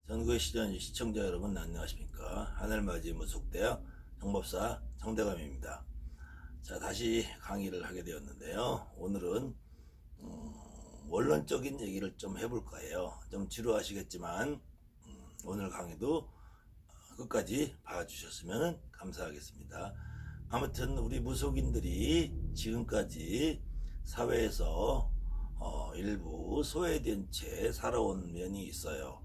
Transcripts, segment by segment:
전국의 시청자 여러분 안녕하십니까. 하늘맞이 무속대학 정법사 정대감입니다. 자, 다시 강의를 하게 되었는데요. 오늘은 원론적인 얘기를 좀 해볼까 해요. 좀 지루하시겠지만 오늘 강의도 끝까지 봐주셨으면 감사하겠습니다. 아무튼 우리 무속인들이 지금까지 사회에서 일부 소외된 채 살아온 면이 있어요.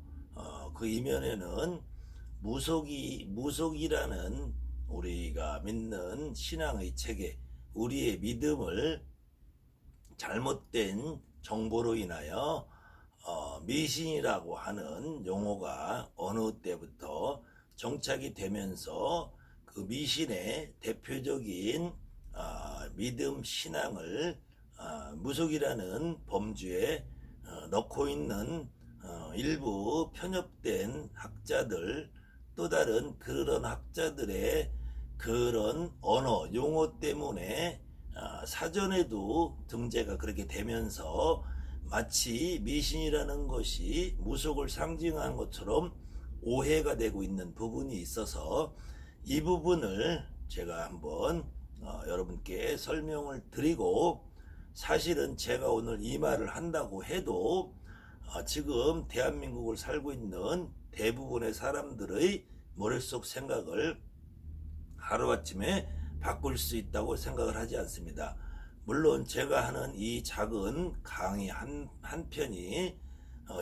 그 이면에는 무속이라는 우리가 믿는 신앙의 체계, 우리의 믿음을 잘못된 정보로 인하여 미신이라고 하는 용어가 어느 때부터 정착이 되면서 그 미신의 대표적인 믿음 신앙을 무속이라는 범주에 넣고 있는 일부 편협된 학자들, 또 다른 그런 학자들의 그런 언어 용어 때문에 사전에도 등재가 그렇게 되면서 마치 미신이라는 것이 무속을 상징하는 것처럼 오해가 되고 있는 부분이 있어서 이 부분을 제가 한번 여러분께 설명을 드리고, 사실은 제가 오늘 이 말을 한다고 해도 지금 대한민국을 살고 있는 대부분의 사람들의 머릿속 생각을 하루아침에 바꿀 수 있다고 생각을 하지 않습니다. 물론 제가 하는 이 작은 강의 한 편이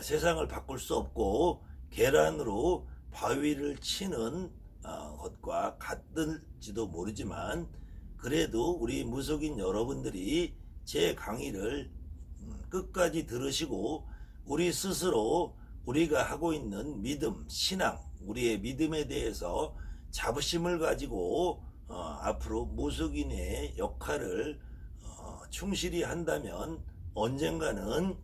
세상을 바꿀 수 없고 계란으로 바위를 치는 것과 같을지도 모르지만, 그래도 우리 무속인 여러분들이 제 강의를 끝까지 들으시고 우리 스스로 우리가 하고 있는 믿음, 신앙, 우리의 믿음에 대해서 자부심을 가지고 앞으로 무속인의 역할을 충실히 한다면 언젠가는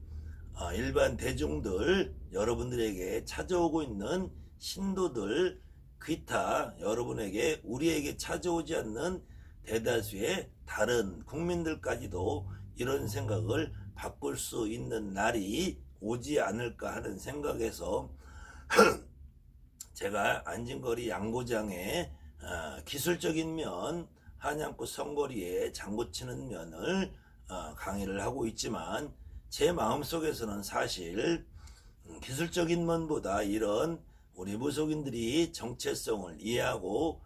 일반 대중들, 여러분들에게 찾아오고 있는 신도들, 기타 여러분에게, 우리에게 찾아오지 않는 대다수의 다른 국민들까지도 이런 생각을 바꿀 수 있는 날이 오지 않을까 하는 생각에서 제가 안진거리 양고장의 기술적인 면, 한양구 성거리에 장구치는 면을 강의를 하고 있지만, 제 마음속에서는 사실 기술적인 면보다 이런 우리 무속인들이 정체성을 이해하고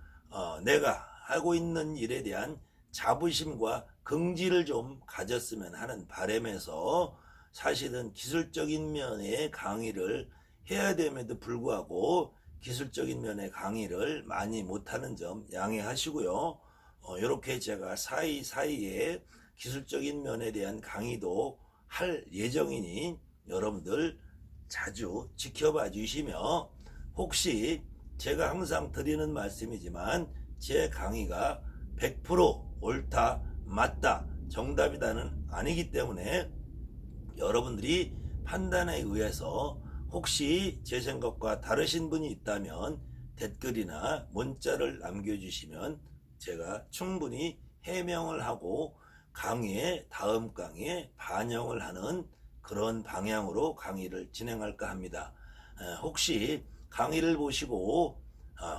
내가 하고 있는 일에 대한 자부심과 긍지를 좀 가졌으면 하는 바람에서 사실은 기술적인 면의 강의를 해야 됨에도 불구하고 기술적인 면의 강의를 많이 못하는 점 양해하시고요. 이렇게 제가 사이사이에 기술적인 면에 대한 강의도 할 예정이니 여러분들 자주 지켜봐 주시며, 혹시 제가 항상 드리는 말씀이지만 제 강의가 100% 옳다, 맞다, 정답이다는 아니기 때문에 여러분들이 판단에 의해서 혹시 제 생각과 다르신 분이 있다면 댓글이나 문자를 남겨주시면 제가 충분히 해명을 하고 다음 강의에 반영을 하는 그런 방향으로 강의를 진행할까 합니다. 혹시 강의를 보시고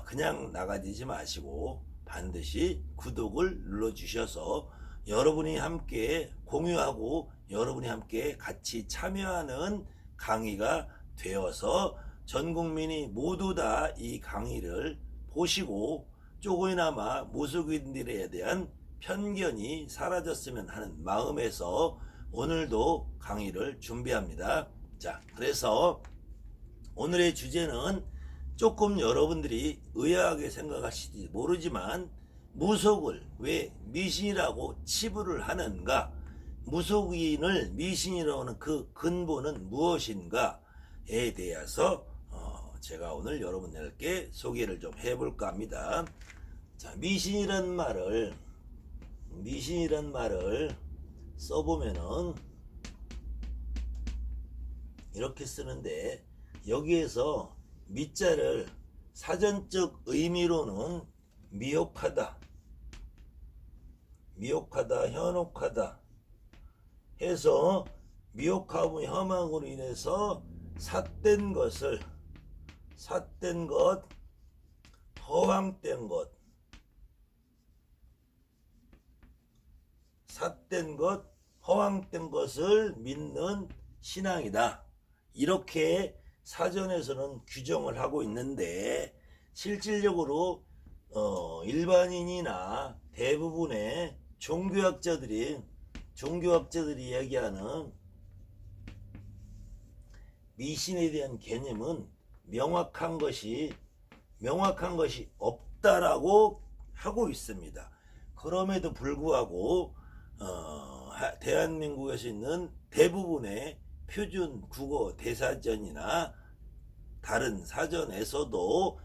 그냥 나가지지 마시고 반드시 구독을 눌러주셔서 여러분이 함께 공유하고 여러분이 함께 같이 참여하는 강의가 되어서 전 국민이 모두 다 이 강의를 보시고 조금이나마 무속인들에 대한 편견이 사라졌으면 하는 마음에서 오늘도 강의를 준비합니다. 자, 그래서 오늘의 주제는 조금 여러분들이 의아하게 생각하실지 모르지만, 무속을 왜 미신이라고 치부를 하는가, 무속인을 미신이라고 하는 그 근본은 무엇인가에 대해서 제가 오늘 여러분들께 소개를 좀 해볼까 합니다. 자, 미신이란 말을 써보면은 이렇게 쓰는데, 여기에서 미자를 사전적 의미로는 미혹하다, 현혹하다 해서, 미혹하고 혐악으로 인해서 삿된 것을 삿된 것, 허황된 것, 삿된 것, 허황된 것을 믿는 신앙이다. 이렇게 사전에서는 규정을 하고 있는데 실질적으로 일반인이나 대부분의 종교학자들이 이야기하는 미신에 대한 개념은 명확한 것이 없다라고 하고 있습니다. 그럼에도 불구하고 대한민국에서 있는 대부분의 표준 국어 대사전이나 다른 사전에서도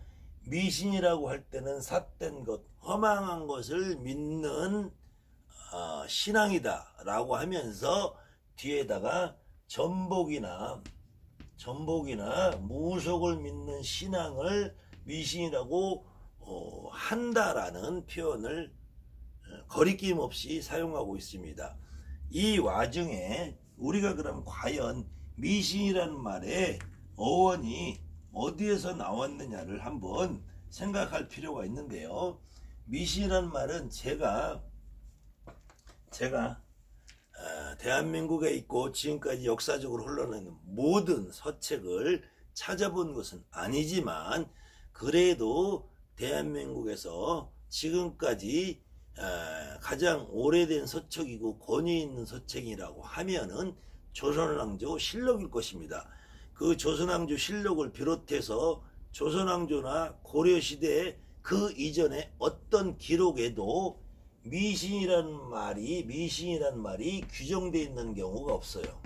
미신이라고 할 때는 삿된 것, 허망한 것을 믿는 신앙이다 라고 하면서 뒤에다가 전복이나 무속을 믿는 신앙을 미신이라고 한다라는 표현을 거리낌 없이 사용하고 있습니다. 이 와중에 우리가 그럼 과연 미신이라는 말의 어원이 어디에서 나왔느냐를 한번 생각할 필요가 있는데요. 미신이라는 말은 제가 대한민국에 있고 지금까지 역사적으로 흘러내는 모든 서책을 찾아본 것은 아니지만 그래도 대한민국에서 지금까지 가장 오래된 서책이고 권위 있는 서책이라고 하면은 조선왕조 실록일 것입니다. 그 조선왕조 실록을 비롯해서 조선왕조나 고려시대 그 이전에 어떤 기록에도 미신이라는 말이 규정되어 있는 경우가 없어요.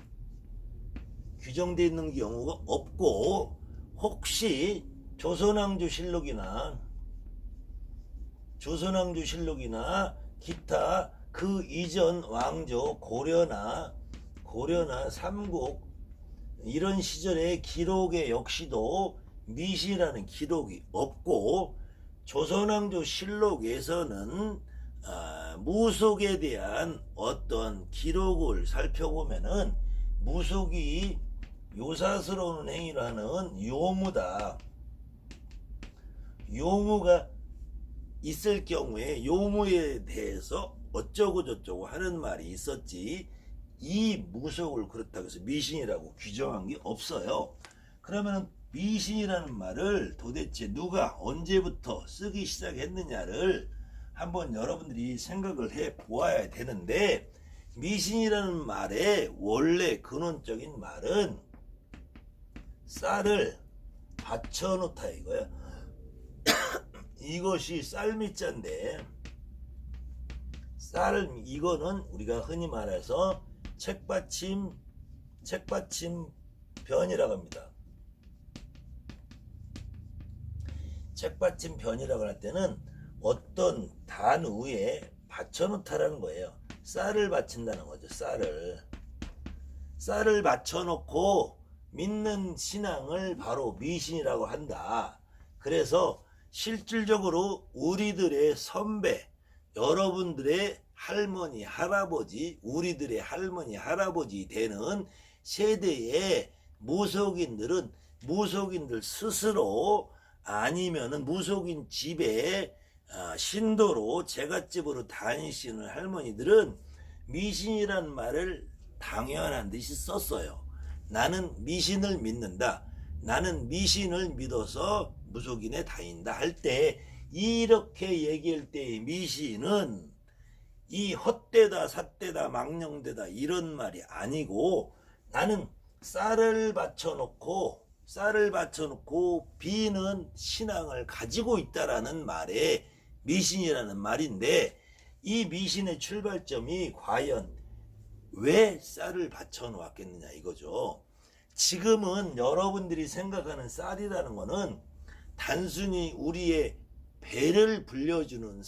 규정되어 있는 경우가 없고 혹시 조선왕조 실록이나 기타 그 이전 왕조 고려나 삼국 이런 시절의 기록에 역시도 미신이라는 기록이 없고 조선왕조 실록에서는 무속에 대한 어떤 기록을 살펴보면은 무속이 요사스러운 행위를 하는 요무다. 요무가 있을 경우에 요무에 대해서 어쩌고 저쩌고 하는 말이 있었지 이 무속을 그렇다고 해서 미신이라고 규정한 게 없어요. 그러면 미신이라는 말을 도대체 누가 언제부터 쓰기 시작했느냐를 한번 여러분들이 생각을 해 보아야 되는데 미신이라는 말의 원래 근원적인 말은 쌀을 받쳐놓다 이거야. 이것이 쌀미자인데 쌀 이거는 우리가 흔히 말해서 책받침 변이라고 합니다. 책받침 변이라고 할 때는 어떤 단 위에 받쳐놓다라는 거예요. 쌀을 받친다는 거죠. 쌀을 받쳐놓고 믿는 신앙을 바로 미신이라고 한다. 그래서 실질적으로 우리들의 선배, 여러분들의 할머니, 할아버지, 우리들의 할머니, 할아버지 되는 세대의 무속인들 스스로 아니면은 무속인 집에 신도로 제갓집으로 다니시는 할머니들은 미신이라는 말을 당연한 듯이 썼어요. 나는 미신을 믿는다. 나는 미신을 믿어서 무속인에 다닌다 할 때 이렇게 얘기할 때의 미신은 이 헛되다 삿되다 망령되다 이런 말이 아니고 나는 쌀을 받쳐놓고 비는 신앙을 가지고 있다라는 말에 미신이라는 말인데 이 미신의 출발점이 과연 왜 쌀을 받쳐놓았겠느냐 이거죠. 지금은 여러분들이 생각하는 쌀이라는 거는 단순히 우리의 배를 불려주는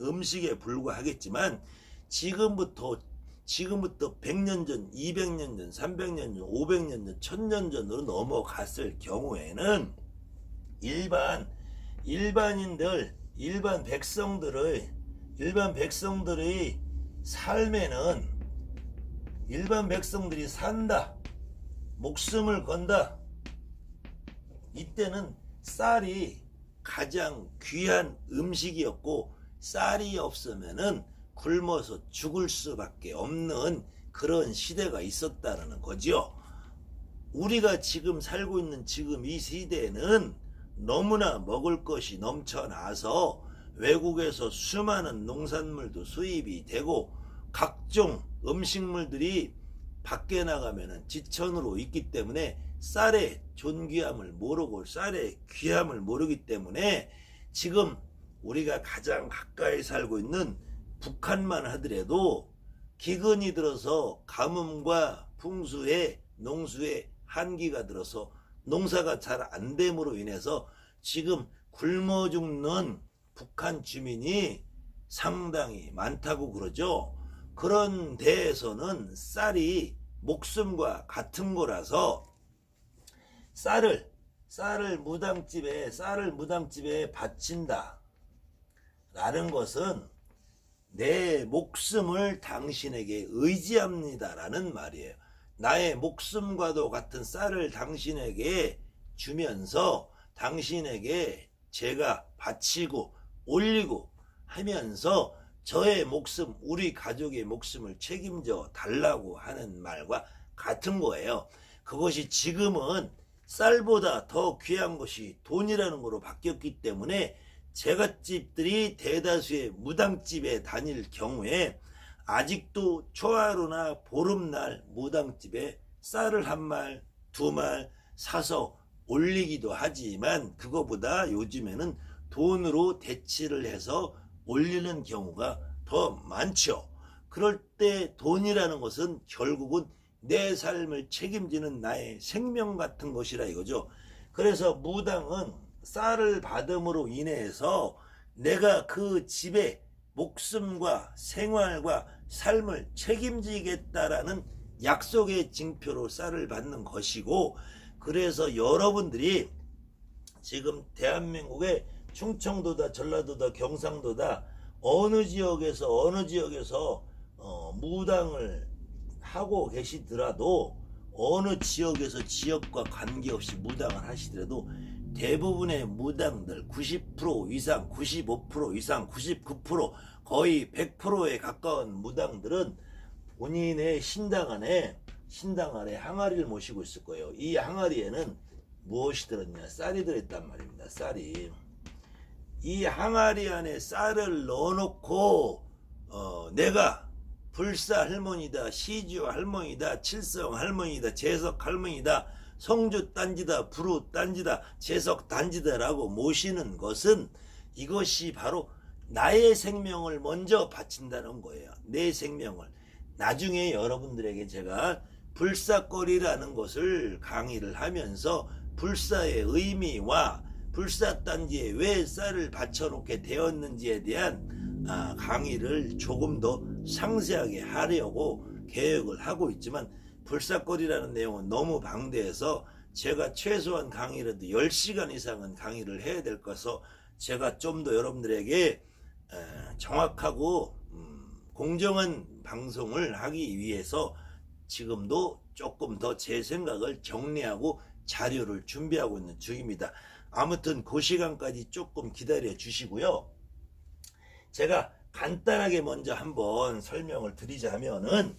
음식에 불과하겠지만 지금부터 100년 전, 200년 전, 300년 전, 500년 전, 1000년 전으로 넘어갔을 경우에는 일반 백성들의 삶에는 일반 백성들이 산다, 목숨을 건다. 이때는 쌀이 가장 귀한 음식이었고 쌀이 없으면은 굶어서 죽을 수밖에 없는 그런 시대가 있었다는 거죠. 우리가 지금 살고 있는 지금 이 시대에는 너무나 먹을 것이 넘쳐나서 외국에서 수많은 농산물도 수입이 되고 각종 음식물들이 밖에 나가면은 지천으로 있기 때문에 쌀의 존귀함을 모르고 쌀의 귀함을 모르기 때문에 지금 우리가 가장 가까이 살고 있는 북한만 하더라도 기근이 들어서 가뭄과 풍수에 농수에 한기가 들어서 농사가 잘 안 됨으로 인해서 지금 굶어 죽는 북한 주민이 상당히 많다고 그러죠. 그런 데에서는 쌀이 목숨과 같은 거라서 쌀을 무당집에 바친다 라는 것은 내 목숨을 당신에게 의지합니다 라는 말이에요. 나의 목숨과도 같은 쌀을 당신에게 주면서 당신에게 제가 바치고 올리고 하면서 저의 목숨, 우리 가족의 목숨을 책임져 달라고 하는 말과 같은 거예요. 그것이 지금은 쌀보다 더 귀한 것이 돈이라는 거로 바뀌었기 때문에 제갓집들이 대다수의 무당집에 다닐 경우에 아직도 초하루나 보름날 무당집에 쌀을 한 말, 두 말 사서 올리기도 하지만 그거보다 요즘에는 돈으로 대치를 해서 올리는 경우가 더 많죠. 그럴 때 돈이라는 것은 결국은 내 삶을 책임지는 나의 생명 같은 것이라 이거죠. 그래서 무당은 쌀을 받음으로 인해서 내가 그 집의 목숨과 생활과 삶을 책임지겠다라는 약속의 징표로 쌀을 받는 것이고, 그래서 여러분들이 지금 대한민국의 충청도다 전라도다 경상도다 어느 지역에서 무당을 하고 계시더라도 어느 지역에서 지역과 관계없이 무당을 하시더라도 대부분의 무당들 90% 이상 95% 이상 99% 거의 100%에 가까운 무당들은 본인의 신당 안에 항아리를 모시고 있을 거예요. 이 항아리에는 무엇이 들었냐? 쌀이 들었단 말입니다. 쌀이. 이 항아리 안에 쌀을 넣어놓고 내가 불사 할머니다, 시주 할머니다, 칠성 할머니다, 재석 할머니다, 성주 딴지다, 부루 딴지다, 재석 단지다라고 모시는 것은 이것이 바로 나의 생명을 먼저 바친다는 거예요. 내 생명을. 나중에 여러분들에게 제가 불사거리라는 것을 강의를 하면서 불사의 의미와 불사단지에 왜 쌀을 바쳐놓게 되었는지에 대한 강의를 조금 더 상세하게 하려고 계획을 하고 있지만 불사거리라는 내용은 너무 방대해서 제가 최소한 강의라도 10시간 이상은 강의를 해야 될 것서 제가 좀 더 여러분들에게 정확하고 공정한 방송을 하기 위해서 지금도 조금 더 제 생각을 정리하고 자료를 준비하고 있는 중입니다. 아무튼 그 시간까지 조금 기다려 주시고요. 제가 간단하게 먼저 한번 설명을 드리자면은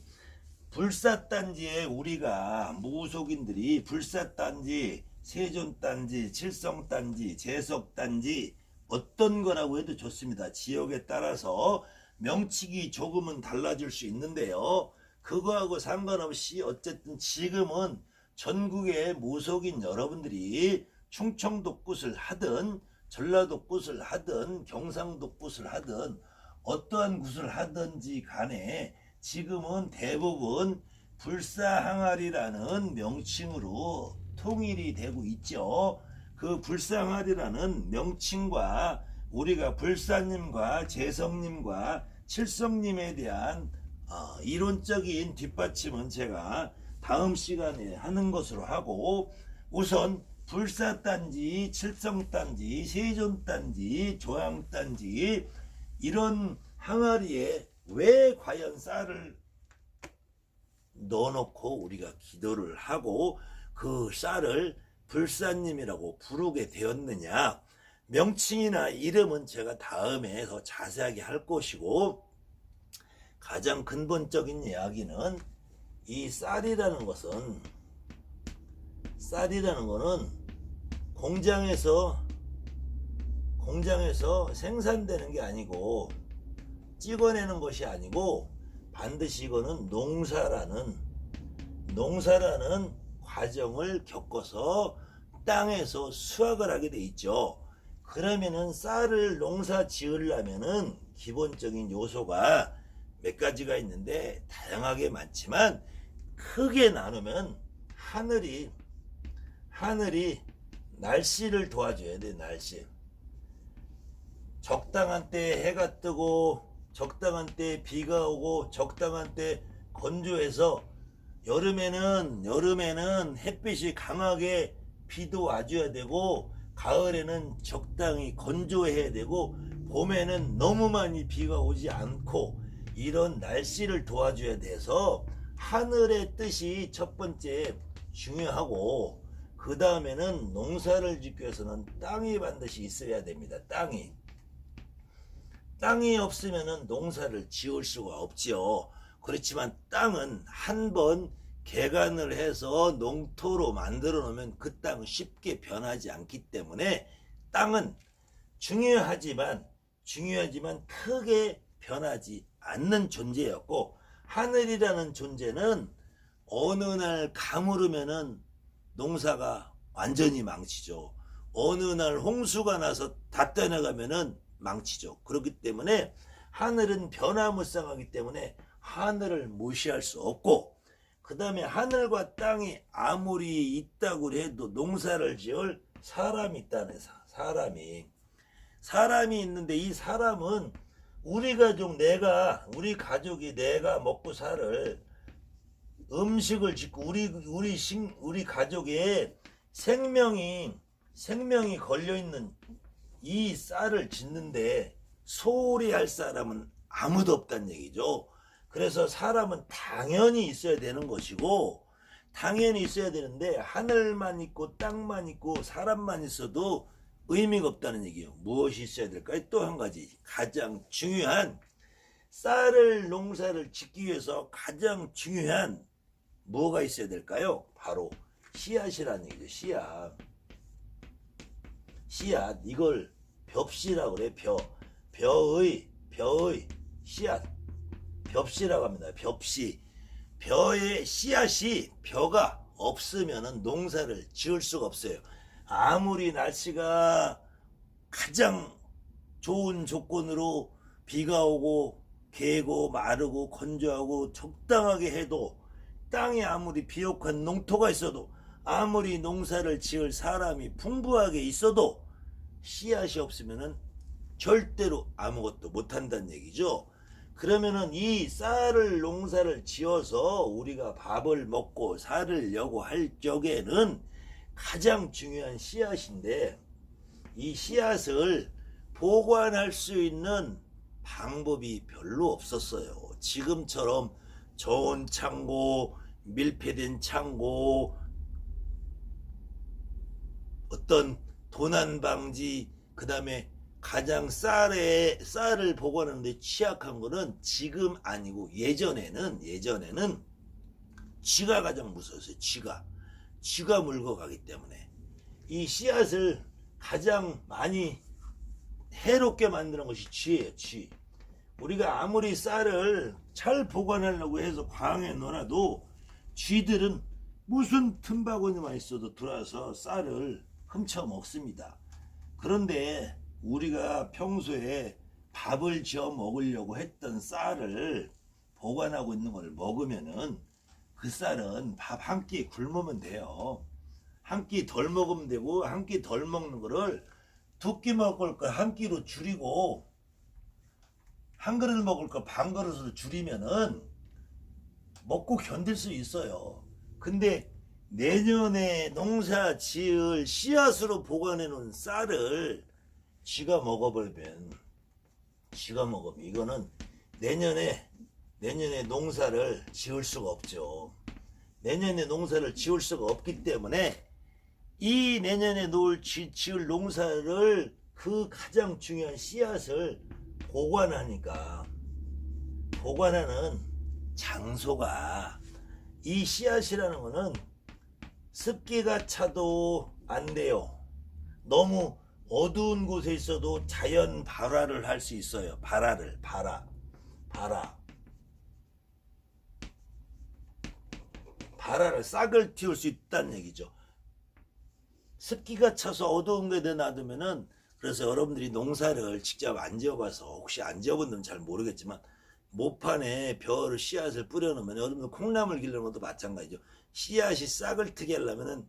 불사단지에 우리가 무속인들이 불사단지, 세존단지, 칠성단지, 재석단지 어떤 거라고 해도 좋습니다. 지역에 따라서 명칭이 조금은 달라질 수 있는데요. 그거하고 상관없이 어쨌든 지금은 전국의 무속인 여러분들이 충청도 굿을 하든 전라도 굿을 하든 경상도 굿을 하든 어떠한 굿을 하든지 간에 지금은 대부분 불사항아리라는 명칭으로 통일이 되고 있죠. 그 불사항아리라는 명칭과 우리가 불사님과 재성님과 칠성님에 대한 이론적인 뒷받침은 제가 다음 시간에 하는 것으로 하고, 우선 불사단지, 칠성단지, 세존단지, 조항단지 이런 항아리에 왜 과연 쌀을 넣어놓고 우리가 기도를 하고 그 쌀을 불사님이라고 부르게 되었느냐? 명칭이나 이름은 제가 다음에 더 자세하게 할 것이고, 가장 근본적인 이야기는 이 쌀이라는 거는 공장에서 생산되는 게 아니고 찍어내는 것이 아니고 반드시 이거는 농사라는 과정을 겪어서 땅에서 수확을 하게 돼 있죠. 그러면은 쌀을 농사 지으려면은 기본적인 요소가 몇 가지가 있는데 다양하게 많지만 크게 나누면 하늘이 날씨를 도와줘야 돼. 날씨. 적당한 때 해가 뜨고 적당한 때 비가 오고 적당한 때 건조해서 여름에는 햇빛이 강하게 비도 와줘야 되고 가을에는 적당히 건조해야 되고 봄에는 너무 많이 비가 오지 않고 이런 날씨를 도와줘야 돼서 하늘의 뜻이 첫 번째 중요하고 그 다음에는 농사를 짓기 위해서는 땅이 반드시 있어야 됩니다. 땅이 없으면 농사를 지을 수가 없지요. 그렇지만 땅은 한번 개간을 해서 농토로 만들어 놓으면 그 땅은 쉽게 변하지 않기 때문에 땅은 중요하지만 크게 변하지 않는 존재였고, 하늘이라는 존재는 어느 날 가물으면은 농사가 완전히 망치죠. 어느 날 홍수가 나서 다 떠나가면은 망치죠. 그렇기 때문에 하늘은 변화무쌍하기 때문에 하늘을 무시할 수 없고, 그 다음에 하늘과 땅이 아무리 있다고 해도 농사를 지을 사람이 있다네. 사람이 있는데 이 사람은 우리 가족이 내가 먹고 살 음식을 짓고 우리 가족의 생명이 걸려있는 이 쌀을 짓는데 소홀히 할 사람은 아무도 없다는 얘기죠. 그래서 사람은 당연히 있어야 되는 것이고, 당연히 있어야 되는데 하늘만 있고 땅만 있고 사람만 있어도 의미가 없다는 얘기예요. 무엇이 있어야 될까요? 또 한 가지 가장 중요한, 농사를 짓기 위해서 가장 중요한 뭐가 있어야 될까요? 바로 씨앗이라는 얘기죠. 씨앗. 이걸 벽씨라고 그래. 벼의 씨앗. 벽씨라고 합니다. 벽씨. 벼의 씨앗이 벼가 없으면 농사를 지을 수가 없어요. 아무리 날씨가 가장 좋은 조건으로 비가 오고 개고 마르고 건조하고 적당하게 해도, 땅에 아무리 비옥한 농토가 있어도, 아무리 농사를 지을 사람이 풍부하게 있어도 씨앗이 없으면 절대로 아무것도 못한다는 얘기죠. 그러면은 이 농사를 지어서 우리가 밥을 먹고 살으려고 할 적에는 가장 중요한 씨앗인데, 이 씨앗을 보관할 수 있는 방법이 별로 없었어요. 지금처럼 좋은 창고, 밀폐된 창고, 어떤 도난 방지, 그 다음에 가장 쌀을 보관하는데 취약한 거는 지금 아니고 예전에는 쥐가 가장 무서웠어요. 쥐가 물고 가기 때문에 이 씨앗을 가장 많이 해롭게 만드는 것이 쥐예요. 쥐. 우리가 아무리 쌀을 잘 보관하려고 해서 광에 넣어놔도 쥐들은 무슨 틈바구니만 있어도 들어와서 쌀을 훔쳐 먹습니다. 그런데 우리가 평소에 밥을 지어 먹으려고 했던 쌀을 보관하고 있는 걸 먹으면은 그 쌀은 밥 한 끼 굶으면 돼요. 한 끼 덜 먹으면 되고, 한 끼 덜 먹는 거를 두 끼 먹을 걸 한 끼로 줄이고, 한 그릇 먹을 걸 반 그릇으로 줄이면은 먹고 견딜 수 있어요. 근데 내년에 농사 지을 씨앗으로 보관해 놓은 쌀을 쥐가 먹으면 이거는 내년에 농사를 지을 수가 없죠. 내년에 농사를 지을 수가 없기 때문에 이 내년에 지을 농사를 그 가장 중요한 씨앗을 보관하니까 보관하는 장소가 이 씨앗이라는 거는 습기가 차도 안 돼요. 너무 어두운 곳에 있어도 자연 발화를 할 수 있어요. 발화를 싹을 틔울 수 있다는 얘기죠. 습기가 차서 어두운 데다 놔두면은, 그래서 여러분들이 농사를 직접 안 지어봐서 혹시 안 지어본 분은 잘 모르겠지만 모판에 벼를 씨앗을 뿌려놓으면, 여러분들 콩나물 기르는 것도 마찬가지죠. 씨앗이 싹을 트게 하려면은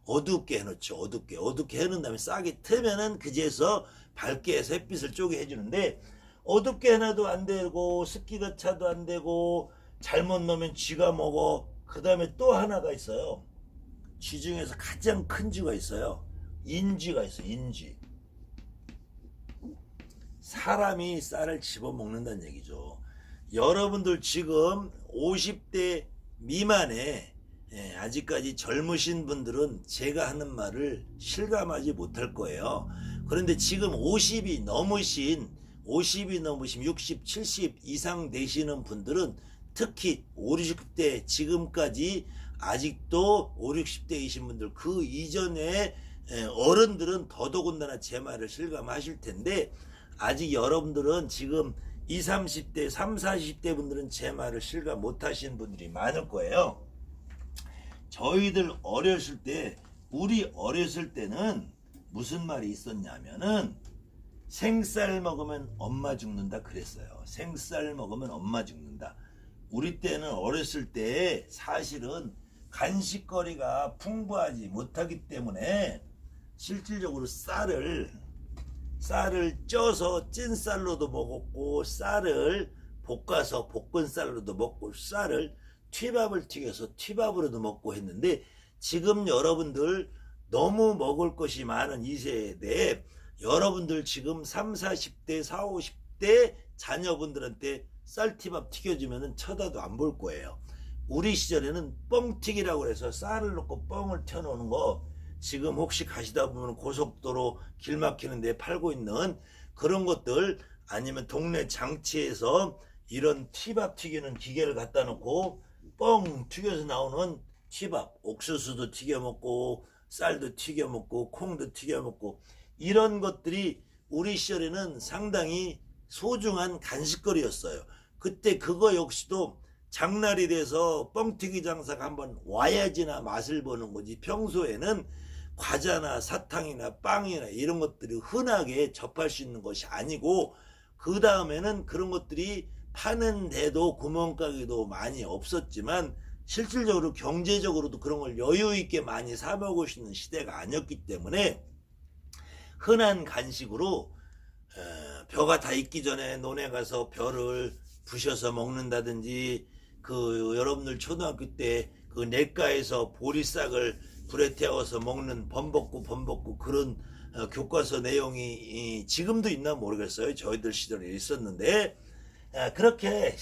어둡게 해놓죠. 어둡게 해놓은 다음에 싹이 트면은 그제서 밝게 해서 햇빛을 쪼개 해주는데, 어둡게 해놔도 안 되고 습기가 차도 안 되고 잘못 넣으면 쥐가 먹어. 그 다음에 또 하나가 있어요. 쥐 중에서 가장 큰 쥐가 있어요. 인쥐가 있어요. 인쥐. 사람이 쌀을 집어먹는다는 얘기죠. 여러분들 지금 50대 미만에 아직까지 젊으신 분들은 제가 하는 말을 실감하지 못할 거예요. 그런데 지금 50이 넘으신 60, 70 이상 되시는 분들은 특히 5, 60대 지금까지 아직도 5, 60대이신 분들, 그 이전에 어른들은 더더군다나 제 말을 실감하실 텐데, 아직 여러분들은 지금 20, 30대, 30, 40대 분들은 제 말을 실감 못 하시는 분들이 많을 거예요. 저희들 우리 어렸을 때는 무슨 말이 있었냐면은, 생쌀 먹으면 엄마 죽는다 그랬어요. 생쌀 먹으면 엄마 죽는다. 우리 때는 어렸을 때 사실은 간식거리가 풍부하지 못하기 때문에 실질적으로 쌀을 쪄서 찐쌀로도 먹었고, 쌀을 볶아서 볶은 쌀로도 먹고, 쌀을 튀밥을 튀겨서 튀밥으로도 먹고 했는데, 지금 여러분들 너무 먹을 것이 많은 이 세대에 여러분들 지금 3, 40대, 4, 50대 자녀분들한테 쌀티밥 튀겨주면 쳐다도 안 볼 거예요. 우리 시절에는 뻥튀기라고 해서 쌀을 넣고 뻥을 튀어놓는 거, 지금 혹시 가시다 보면 고속도로 길 막히는 데 팔고 있는 그런 것들, 아니면 동네 장치에서 이런 티밥 튀기는 기계를 갖다 놓고 뻥 튀겨서 나오는 티밥, 옥수수도 튀겨 먹고 쌀도 튀겨 먹고 콩도 튀겨 먹고, 이런 것들이 우리 시절에는 상당히 소중한 간식거리였어요. 그때 그거 역시도 장날이 돼서 뻥튀기 장사가 한번 와야지나 맛을 보는 거지, 평소에는 과자나 사탕이나 빵이나 이런 것들이 흔하게 접할 수 있는 것이 아니고, 그 다음에는 그런 것들이 파는데도 구멍가게도 많이 없었지만, 실질적으로 경제적으로도 그런 걸 여유 있게 많이 사 먹을 수 있는 시대가 아니었기 때문에, 흔한 간식으로 벼가 다 익기 전에 논에 가서 벼를 부셔서 먹는다든지, 그 여러분들 초등학교 때 그 냇가에서 보리싹을 불에 태워서 먹는 범벅구 그런 교과서 내용이 지금도 있나 모르겠어요. 저희들 시절에 있었는데, 그렇게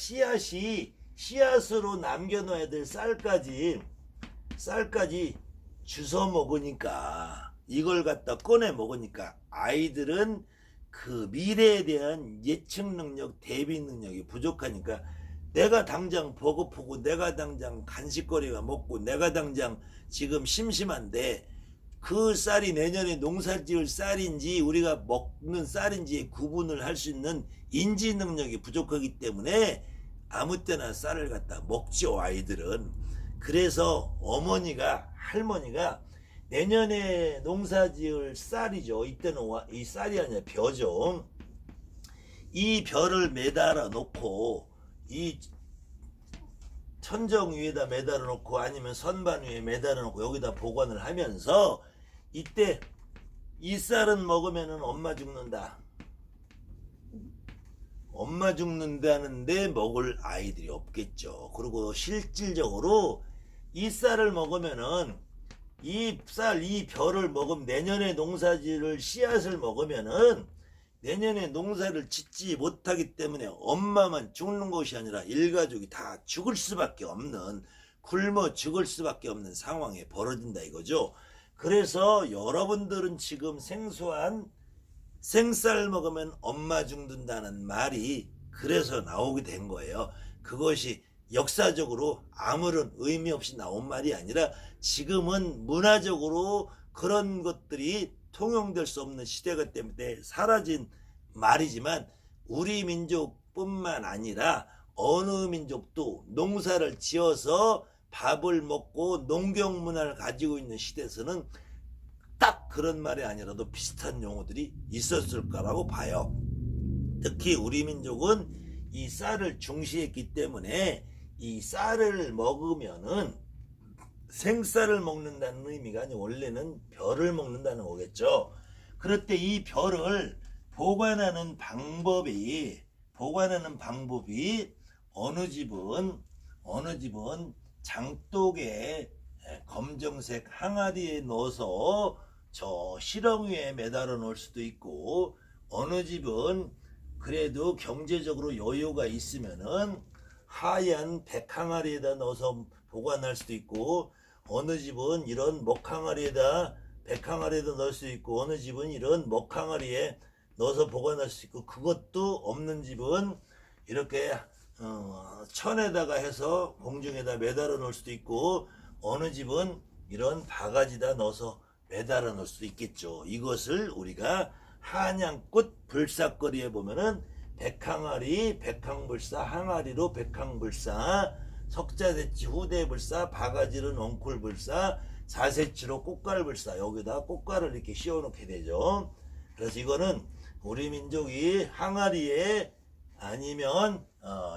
씨앗으로 남겨놔야 될 쌀까지 주워 먹으니까, 이걸 갖다 꺼내 먹으니까 아이들은 그 미래에 대한 예측 능력, 대비 능력이 부족하니까, 내가 당장 버거프고 내가 당장 간식거리가 먹고 내가 당장 지금 심심한데, 그 쌀이 내년에 농사 지을 쌀인지 우리가 먹는 쌀인지 구분을 할 수 있는 인지 능력이 부족하기 때문에 아무 때나 쌀을 갖다 먹죠, 아이들은. 그래서 할머니가 내년에 농사 지을 쌀이죠. 이때는 이 쌀이 아니라 벼죠. 이 벼를 매달아 놓고, 이 천정 위에다 매달아 놓고 아니면 선반 위에 매달아 놓고 여기다 보관을 하면서, 이때 이 쌀은 먹으면은 엄마 죽는다. 엄마 죽는다는데 먹을 아이들이 없겠죠. 그리고 실질적으로 이 쌀을 먹으면은, 이 벼를 먹으면, 내년에 농사지를 씨앗을 먹으면은 내년에 농사를 짓지 못하기 때문에 엄마만 죽는 것이 아니라 일가족이 다 죽을 수밖에 없는, 굶어 죽을 수밖에 없는 상황에 벌어진다 이거죠. 그래서 여러분들은 지금 생소한 생쌀 먹으면 엄마 죽는다는 말이 그래서 나오게 된 거예요. 그것이 역사적으로 아무런 의미 없이 나온 말이 아니라 지금은 문화적으로 그런 것들이 통용될 수 없는 시대가 때문에 사라진 말이지만 우리 민족뿐만 아니라 어느 민족도 농사를 지어서 밥을 먹고 농경 문화를 가지고 있는 시대에서는 딱 그런 말이 아니라도 비슷한 용어들이 있었을 거라고 봐요. 특히 우리 민족은 이 쌀을 중시했기 때문에 이 쌀을 먹으면은 생쌀을 먹는다는 의미가 아니라 원래는 벼를 먹는다는 거겠죠. 그럴 때 이 벼를 보관하는 방법이 어느 집은 장독에 검정색 항아리에 넣어서 저 실험 위에 매달아 놓을 수도 있고, 어느 집은 그래도 경제적으로 여유가 있으면은 하얀 백항아리에다 넣어서 보관할 수도 있고, 어느 집은 이런 먹항아리에다 백항아리에다 넣을 수 있고, 어느 집은 이런 먹항아리에 넣어서 보관할 수 있고, 그것도 없는 집은 이렇게 천에다가 해서 공중에다 매달아 놓을 수도 있고, 어느 집은 이런 바가지다 넣어서 매달아 놓을 수도 있겠죠. 이것을 우리가 한양꽃 불사거리에 보면은 백항아리, 백항불사, 항아리로 백항불사, 석자대치 후대불사, 바가지로 넝쿨불사, 자세치로 꽃갈불사, 여기다 꽃갈을 이렇게 씌워놓게 되죠. 그래서 이거는 우리 민족이 항아리에 아니면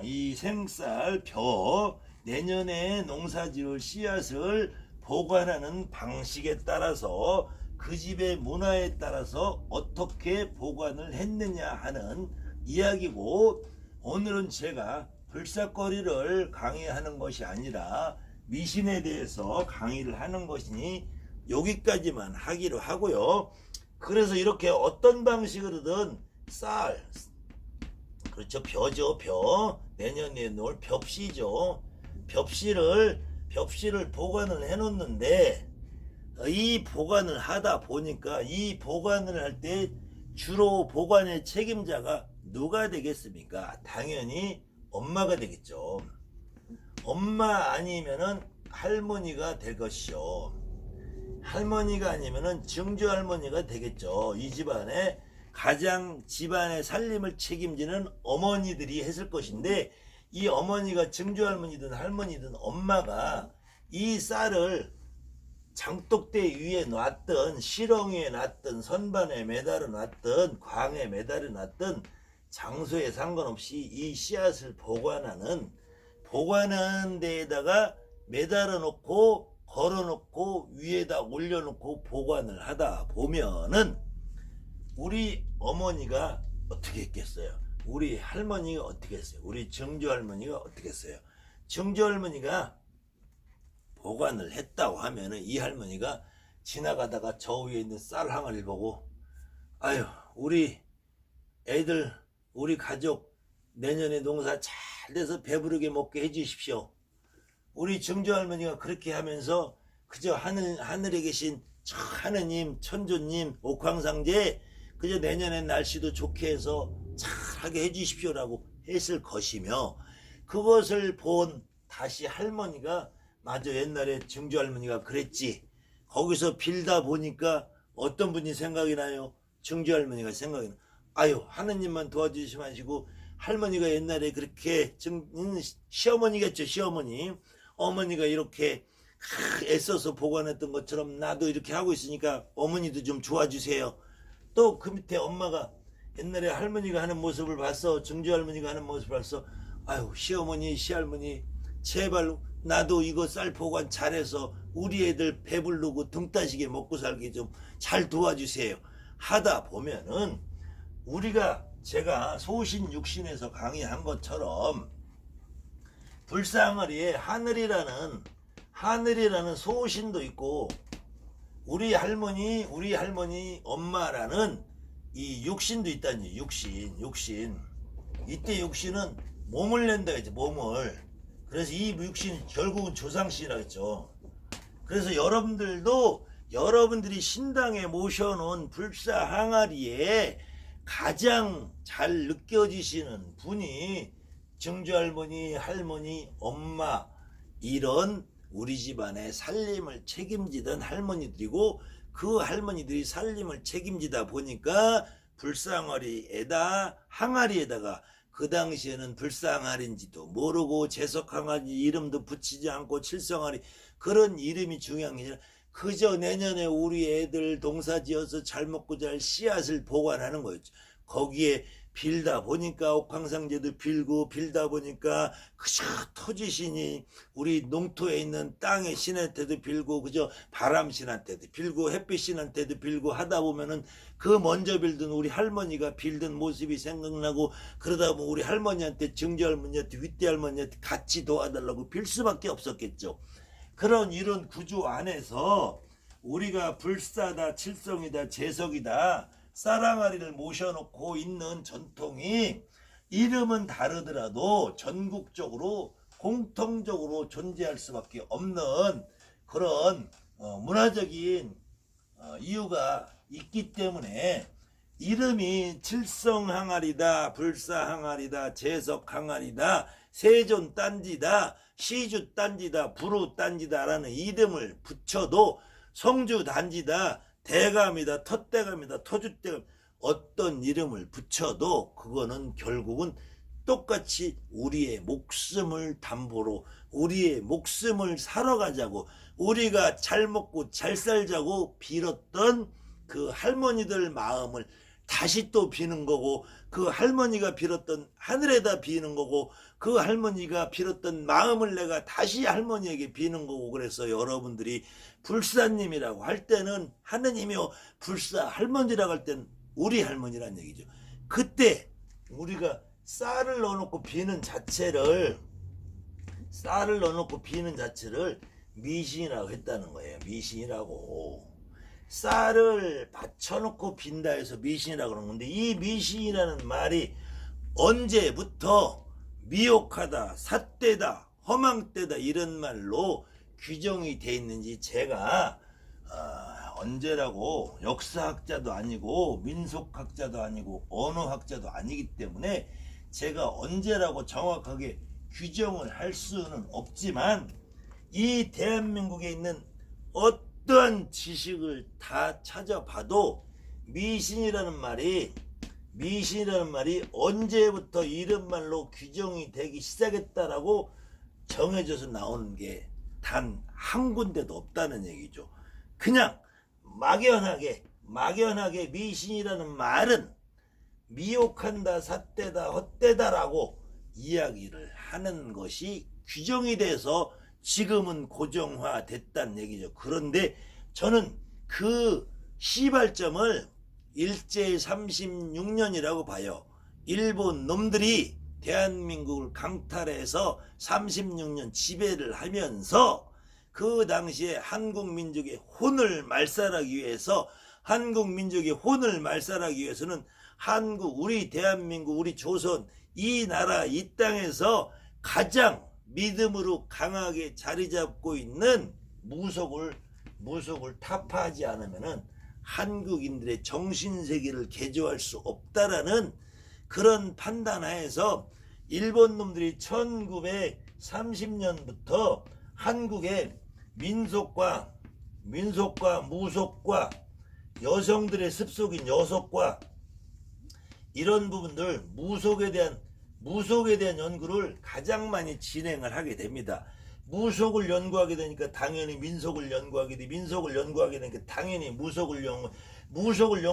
이 생쌀, 벼, 내년에 농사지을 씨앗을 보관하는 방식에 따라서 그 집의 문화에 따라서 어떻게 보관을 했느냐 하는 이야기고, 오늘은 제가 불사거리를 강의하는 것이 아니라 미신에 대해서 강의를 하는 것이니 여기까지만 하기로 하고요. 그래서 이렇게 어떤 방식으로든 쌀, 그렇죠, 벼죠, 벼, 내년에 놓을 벽시죠. 벽시를 보관을 해 놓는데, 이 보관을 하다 보니까 이 보관을 할 때 주로 보관의 책임자가 누가 되겠습니까? 당연히 엄마가 되겠죠. 엄마 아니면은 할머니가 될 것이요. 할머니가 아니면은 증조 할머니가 되겠죠. 이 집안에 가장 집안의 살림을 책임지는 어머니들이 했을 것인데, 이 어머니가 증조 할머니든 할머니든 엄마가 이 쌀을 장독대 위에 놨든 시렁 위에 놨든 선반에 매달아 놨든 광에 매달아 놨든 장소에 상관없이 이 씨앗을 보관하는 데에다가 매달아 놓고 걸어 놓고 위에다 올려 놓고 보관을 하다 보면은 우리 어머니가 어떻게 했겠어요? 우리 할머니가 어떻게 했어요? 우리 증조 할머니가 어떻게 했어요? 증조 할머니가 보관을 했다고 하면은 이 할머니가 지나가다가 저 위에 있는 쌀 항아리를 보고, 아유, 우리 애들, 우리 가족 내년에 농사 잘 돼서 배부르게 먹게 해주십시오. 우리 증조 할머니가 그렇게 하면서 그저 하늘에 계신 하느님, 천조님, 옥황상제, 그저 내년에 날씨도 좋게 해서 잘하게 해주십시오라고 했을 것이며, 그것을 본 다시 할머니가 맞아, 옛날에 증조 할머니가 그랬지. 거기서 빌다 보니까 어떤 분이 생각이 나요? 증조 할머니가 생각이 나. 아유, 하느님만 도와주시 마시고 할머니가 옛날에 그렇게 시어머니겠죠, 시어머니. 어머니가 이렇게 애써서 보관했던 것처럼 나도 이렇게 하고 있으니까 어머니도 좀 도와주세요. 또 그 밑에 엄마가 옛날에 할머니가 하는 모습을 봤어. 증조 할머니가 하는 모습을 봤어. 아유, 시어머니, 시할머니, 제발 나도 이거 쌀 보관 잘해서 우리 애들 배부르고 등 따시게 먹고 살게 좀 잘 도와주세요 하다 보면은, 제가 소신 육신에서 강의한 것처럼 불상어리에 하늘이라는 소신도 있고, 우리 할머니 엄마라는 이 육신도 있다니. 육신 이때 육신은 몸을 낸다 했죠, 몸을. 그래서 이 육신 결국은 조상신이라고 했죠. 그래서 여러분들도 여러분들이 신당에 모셔놓은 불사 항아리에 가장 잘 느껴지시는 분이 증조할머니, 할머니, 엄마, 이런 우리 집안의 살림을 책임지던 할머니들이고, 그 할머니들이 살림을 책임지다 보니까 항아리에다가 그 당시에는 불상항아리인지도 모르고 재석항아리 이름도 붙이지 않고 칠성항아리 그런 이름이 중요한 게 아니라 그저 내년에 우리 애들 동사지어서 잘 먹고 잘 씨앗을 보관하는 거였죠. 거기에 빌다 보니까 옥황상제도 빌고, 빌다 보니까 그저 토지신이 우리 농토에 있는 땅의 신한테도 빌고, 그저 바람 신한테도 빌고, 햇빛 신한테도 빌고 하다 보면은 그 먼저 빌던 우리 할머니가 빌던 모습이 생각나고, 그러다 보면 우리 할머니한테, 증조할머니한테, 윗대할머니한테 같이 도와달라고 빌 수밖에 없었겠죠. 그런 이런 구조 안에서 우리가 불사다, 칠성이다, 재석이다, 쌀항아리를 모셔놓고 있는 전통이 이름은 다르더라도 전국적으로 공통적으로 존재할 수밖에 없는 그런 문화적인 이유가 있기 때문에 이름이 칠성항아리다, 불사항아리다, 재석항아리다, 세존딴지다, 시주딴지다, 부루딴지다라는 이름을 붙여도, 성주단지다, 대감이다, 텄대감이다, 터주대감, 어떤 이름을 붙여도 그거는 결국은 똑같이 우리의 목숨을 담보로, 우리의 목숨을 살아가자고, 우리가 잘 먹고 잘 살자고 빌었던 그 할머니들 마음을 다시 또 비는 거고, 그 할머니가 빌었던 하늘에다 비는 거고, 그 할머니가 빌었던 마음을 내가 다시 할머니에게 비는 거고. 그래서 여러분들이 불사님이라고 할 때는 하느님이요, 불사 할머니라고 할 때는 우리 할머니란 얘기죠. 그때 우리가 쌀을 넣어놓고 비는 자체를 미신이라고 했다는 거예요. 미신이라고. 쌀을 받쳐놓고 빈다 해서 미신이라고 그러는 건데, 이 미신이라는 말이 언제부터 미혹하다, 삿되다, 허망되다 이런 말로 규정이 돼 있는지 제가 언제라고, 역사학자도 아니고 민속학자도 아니고 언어학자도 아니기 때문에 제가 언제라고 정확하게 규정을 할 수는 없지만, 이 대한민국에 있는 어떠한 지식을 다 찾아봐도 미신이라는 말이 언제부터 이런 말로 규정이 되기 시작했다라고 정해져서 나오는 게 단 한 군데도 없다는 얘기죠. 그냥 막연하게 미신이라는 말은 미혹한다, 삿되다, 헛되다라고 이야기를 하는 것이 규정이 돼서 지금은 고정화됐다는 얘기죠. 그런데 저는 그 시발점을 일제 36년이라고 봐요. 일본 놈들이 대한민국을 강탈해서 36년 지배를 하면서 그 당시에 한국민족의 혼을 말살하기 위해서, 위해서는 우리 대한민국, 우리 조선, 이 나라, 이 땅에서 가장 믿음으로 강하게 자리 잡고 있는 무속을 타파하지 않으면은 한국인들의 정신세계를 개조할 수 없다라는 그런 판단하에서 일본 놈들이 1930년부터 한국의 민속과 무속과 여성들의 습속인 여속과 이런 부분들, 무속에 대한 연구를 가장 많이 진행을 하게 됩니다. 무속을 연구하게 되니까 당연히 민속을 연구하게 돼. 민속을 연구하게 되니까 당연히 무속을 연구하고 민속을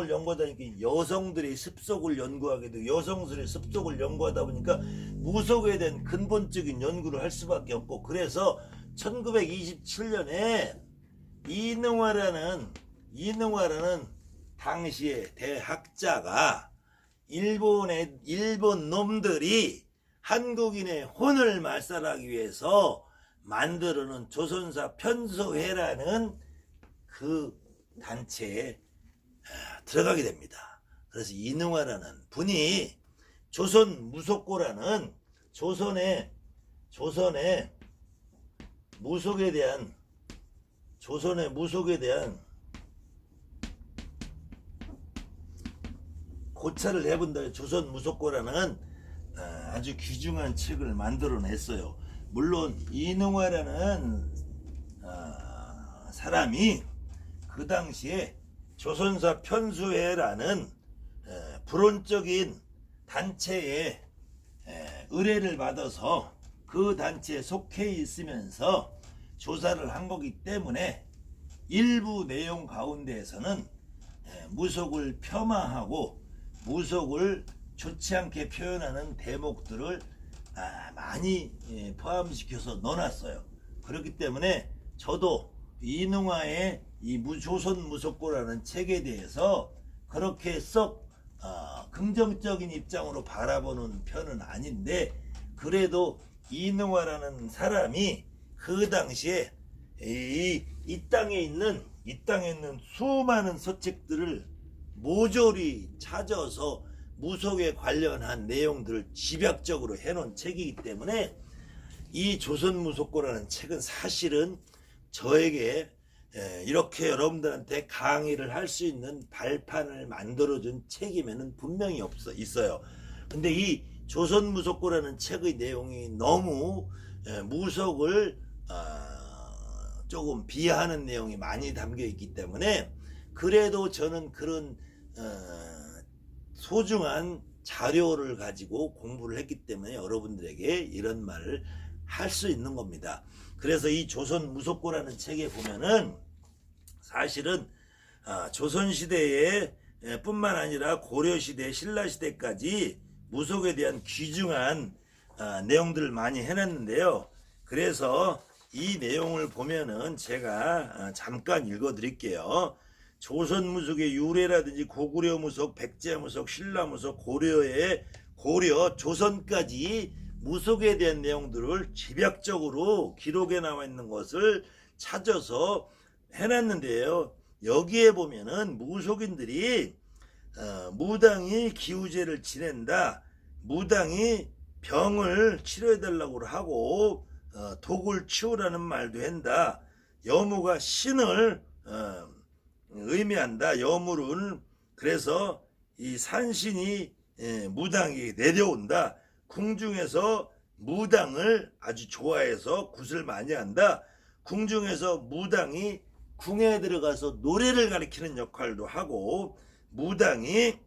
연구하다 보니까 여성들의 습속을 연구하게 되고, 여성들의 습속을 연구하다 보니까 무속에 대한 근본적인 연구를 할 수밖에 없고, 그래서 1927년에 이능화라는 당시의 대학자가 일본 놈들이 한국인의 혼을 말살하기 위해서 만들어놓은 조선사 편소회라는 그 단체에 들어가게 됩니다. 그래서 이능화라는 분이 조선 무속고라는 조선의 무속에 대한 조선의 무속에 대한 고찰을 해본다. 조선 무속고라는 아주 귀중한 책을 만들어냈어요. 물론 이능화라는 사람이 그 당시에 조선사 편수회라는 불온적인 단체에 의뢰를 받아서 그 단체에 속해 있으면서 조사를 한 거기 때문에 일부 내용 가운데에서는 무속을 폄하하고 무속을 좋지 않게 표현하는 대목들을 많이 포함시켜서 넣어놨어요. 그렇기 때문에 저도 이능화의 이 조선 무속고라는 책에 대해서 그렇게 썩 긍정적인 입장으로 바라보는 편은 아닌데, 그래도 이능화라는 사람이 그 당시에 이 땅에 있는 수많은 서책들을 모조리 찾아서 무속에 관련한 내용들을 집약적으로 해놓은 책이기 때문에 이 조선무속고라는 책은 사실은 저에게 이렇게 여러분들한테 강의를 할 수 있는 발판을 만들어준 책이면은 분명히 있어요. 근데 이 조선무속고라는 책의 내용이 너무 무속을 조금 비하하는 내용이 많이 담겨 있기 때문에, 그래도 저는 그런 소중한 자료를 가지고 공부를 했기 때문에 여러분들에게 이런 말을 할 수 있는 겁니다. 그래서 이 조선무속고라는 책에 보면은 사실은 조선시대에 뿐만 아니라 고려시대, 신라시대까지 무속에 대한 귀중한 내용들을 많이 해놨는데요. 그래서 이 내용을 보면은 제가 잠깐 읽어 드릴게요. 조선무속의 유래라든지 고구려 무속, 백제 무속, 신라 무속, 고려, 조선까지 무속에 대한 내용들을 집약적으로 기록에 나와 있는 것을 찾아서 해놨는데요. 여기에 보면은 무속인들이 무당이 기우제를 지낸다, 무당이 병을 치료해달라고 하고 독을 치우라는 말도 한다, 여무가 신을 의미한다. 여물은 그래서 이 산신이 무당에게 내려온다. 궁중에서 무당을 아주 좋아해서 굿을 많이 한다. 궁중에서 무당이 궁에 들어가서 노래를 가리키는 역할도 하고, 무당이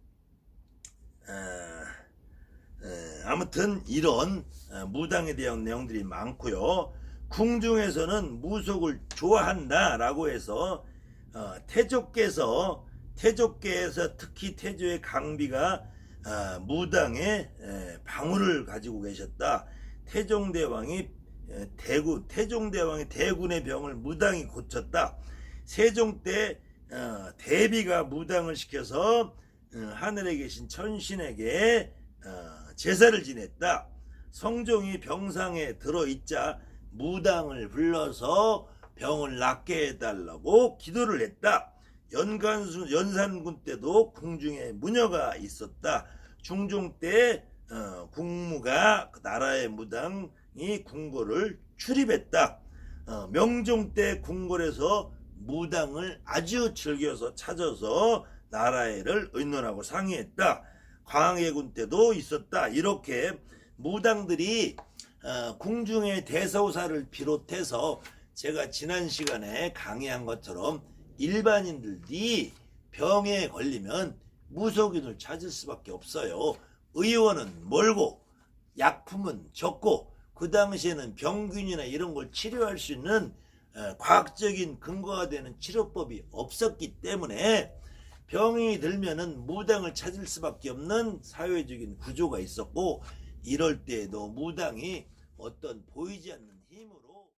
아무튼 이런 무당에 대한 내용들이 많고요. 궁중에서는 무속을 좋아한다라고 해서 태조께서 특히 태조의 강비가 무당의 방울을 가지고 계셨다. 태종대왕이 대군의 병을 무당이 고쳤다. 세종 때 대비가 무당을 시켜서 하늘에 계신 천신에게 제사를 지냈다. 성종이 병상에 들어있자 무당을 불러서 병을 낫게 해달라고 기도를 했다. 연산군 때도 궁중에 무녀가 있었다. 중종 때 국무가 나라의 무당이 궁궐을 출입했다. 명종 때 궁궐에서 무당을 아주 즐겨서 찾아서 나라를 의논하고 상의했다. 광해군 때도 있었다. 이렇게 무당들이 궁중의 대서사를 비롯해서 제가 지난 시간에 강의한 것처럼 일반인들이 병에 걸리면 무속인을 찾을 수밖에 없어요. 의원은 멀고 약품은 적고 그 당시에는 병균이나 이런 걸 치료할 수 있는 과학적인 근거가 되는 치료법이 없었기 때문에 병이 들면은 무당을 찾을 수밖에 없는 사회적인 구조가 있었고, 이럴 때에도 무당이 어떤 보이지 않는